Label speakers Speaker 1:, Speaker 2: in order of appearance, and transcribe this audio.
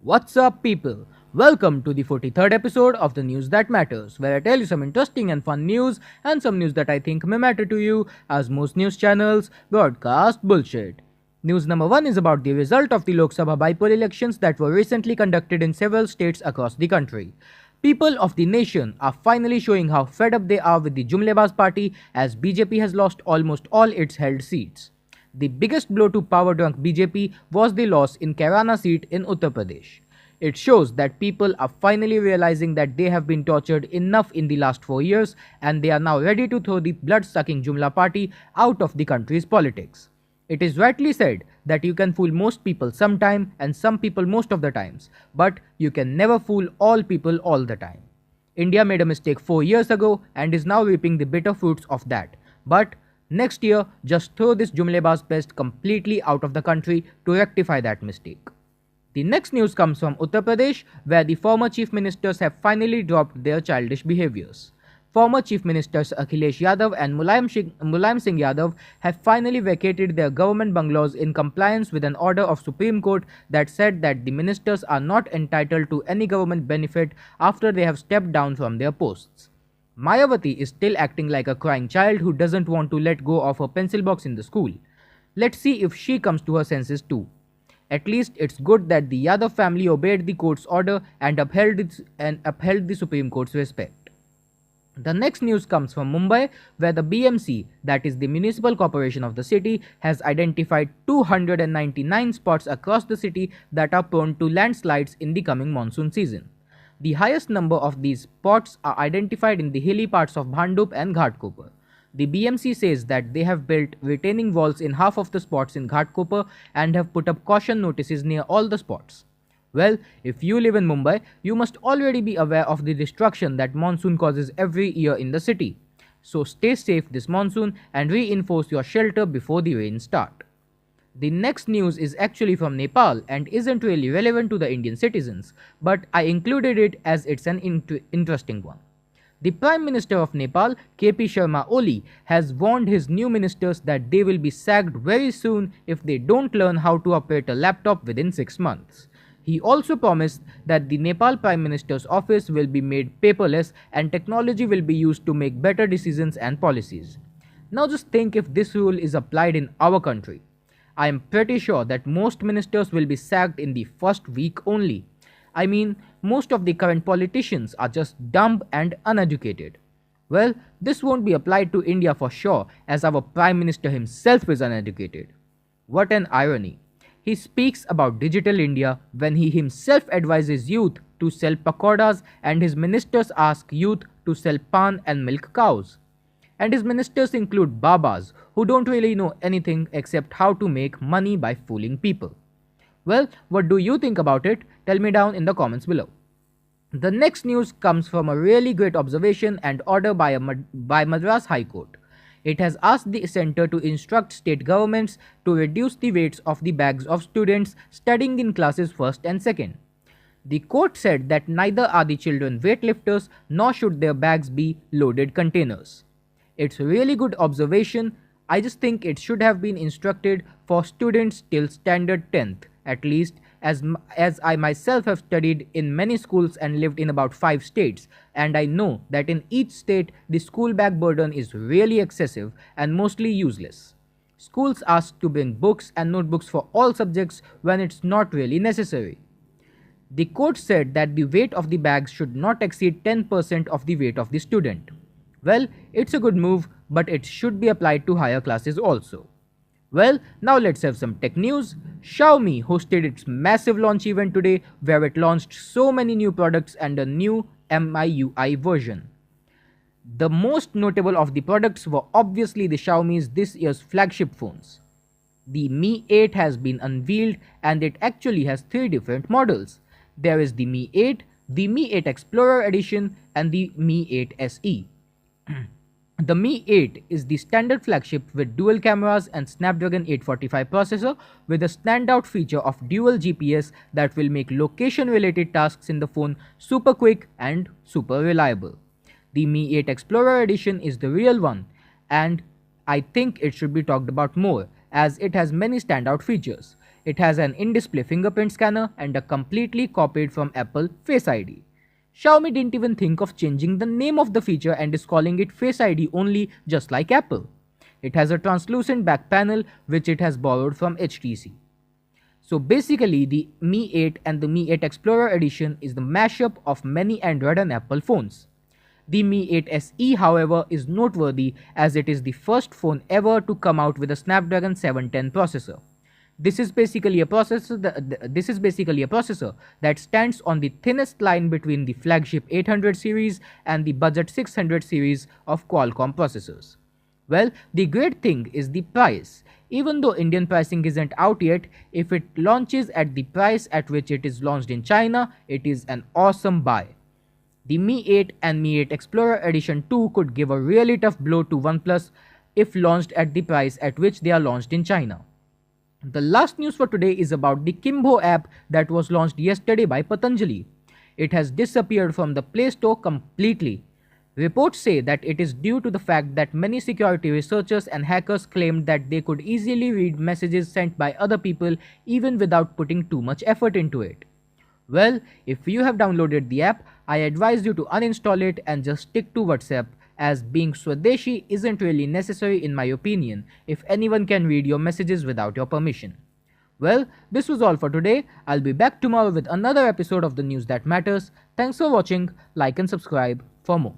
Speaker 1: What's up, people? Welcome to the 43rd episode of the News That Matters, where I tell you some interesting and fun news and some news that I think may matter to you, as most news channels broadcast bullshit. News number 1 is about the result of the Lok Sabha by-poll elections that were recently conducted in several states across the country. People of the nation are finally showing how fed up they are with the Jumlebaz party, as BJP has lost almost all its held seats. The biggest blow to power-drunk BJP was the loss in Kairana seat in Uttar Pradesh. It shows that people are finally realizing that they have been tortured enough in the last 4 years, and they are now ready to throw the blood-sucking Jumla party out of the country's politics. It is rightly said that you can fool most people sometime and some people most of the times, but you can never fool all people all the time. India made a mistake 4 years ago and is now reaping the bitter fruits of that. But next year, just throw this Jumlebaz pest completely out of the country to rectify that mistake. The next news comes from Uttar Pradesh, where the former chief ministers have finally dropped their childish behaviors. Former Chief Ministers Akhilesh Yadav and Mulayam Singh Yadav have finally vacated their government bungalows in compliance with an order of Supreme Court that said that the ministers are not entitled to any government benefit after they have stepped down from their posts. Mayawati is still acting like a crying child who doesn't want to let go of her pencil box in the school. Let's see if she comes to her senses too. At least it's good that the Yadav family obeyed the court's order and upheld the Supreme Court's respect. The next news comes from Mumbai, where the BMC, that is the Municipal Corporation of the city, has identified 299 spots across the city that are prone to landslides in the coming monsoon season. The highest number of these spots are identified in the hilly parts of Bhandup and Ghatkopar. The BMC says that they have built retaining walls in half of the spots in Ghatkopar and have put up caution notices near all the spots. Well, if you live in Mumbai, you must already be aware of the destruction that monsoon causes every year in the city. So stay safe this monsoon and reinforce your shelter before the rains start. The next news is actually from Nepal and isn't really relevant to the Indian citizens, but I included it as it's an interesting one. The Prime Minister of Nepal, KP Sharma Oli, has warned his new ministers that they will be sacked very soon if they don't learn how to operate a laptop within 6 months. He also promised that the Nepal Prime Minister's office will be made paperless and technology will be used to make better decisions and policies. Now just think if this rule is applied in our country. I am pretty sure that most ministers will be sacked in the first week only. I mean, most of the current politicians are just dumb and uneducated. Well, this won't be applied to India for sure, as our Prime Minister himself is uneducated. What an irony. He speaks about digital India when he himself advises youth to sell pakoras and his ministers ask youth to sell pan and milk cows. And his ministers include babas who don't really know anything except how to make money by fooling people. Well, what do you think about it? Tell me down in the comments below. The next news comes from a really great observation and order by Madras High Court. It has asked the centre to instruct state governments to reduce the weights of the bags of students studying in classes 1st and 2nd. The court said that neither are the children weightlifters nor should their bags be loaded containers. It's a really good observation. I just think it should have been instructed for students till standard 10th, at least, as I myself have studied in many schools and lived in about 5 states, and I know that in each state the school bag burden is really excessive and mostly useless. Schools ask to bring books and notebooks for all subjects when it's not really necessary. The court said that the weight of the bags should not exceed 10% of the weight of the student. Well, it's a good move, but it should be applied to higher classes also. Well, now let's have some tech news. Xiaomi hosted its massive launch event today where it launched so many new products and a new MIUI version. The most notable of the products were obviously the Xiaomi's this year's flagship phones. The Mi 8 has been unveiled and it actually has 3 different models. There is the Mi 8, the Mi 8 Explorer Edition and the Mi 8 SE. The Mi 8 is the standard flagship with dual cameras and Snapdragon 845 processor with a standout feature of dual GPS that will make location related tasks in the phone super quick and super reliable. The Mi 8 Explorer Edition is the real one and I think it should be talked about more as it has many standout features. it has an in-display fingerprint scanner and a completely copied from Apple Face ID. Xiaomi didn't even think of changing the name of the feature and is calling it Face ID only, just like Apple. It has a translucent back panel which it has borrowed from HTC. So basically, the Mi 8 and the Mi 8 Explorer Edition is the mashup of many Android and Apple phones. The Mi 8 SE, however, is noteworthy as it is the first phone ever to come out with a Snapdragon 710 processor. This is basically a processor that stands on the thinnest line between the flagship 800 series and the budget 600 series of Qualcomm processors. Well, the great thing is the price. Even though Indian pricing isn't out yet, if it launches at the price at which it is launched in China, it is an awesome buy. The Mi 8 and Mi 8 Explorer Edition 2 could give a really tough blow to OnePlus if launched at the price at which they are launched in China. The last news for today is about the Kimbo app that was launched yesterday by Patanjali. It has disappeared from the Play Store completely. Reports say that it is due to the fact that many security researchers and hackers claimed that they could easily read messages sent by other people even without putting too much effort into it. Well, if you have downloaded the app, I advise you to uninstall it and just stick to WhatsApp, as being Swadeshi isn't really necessary in my opinion if anyone can read your messages without your permission. Well, this was all for today. I'll be back tomorrow with another episode of the News That Matters. Thanks for watching, like and subscribe for more.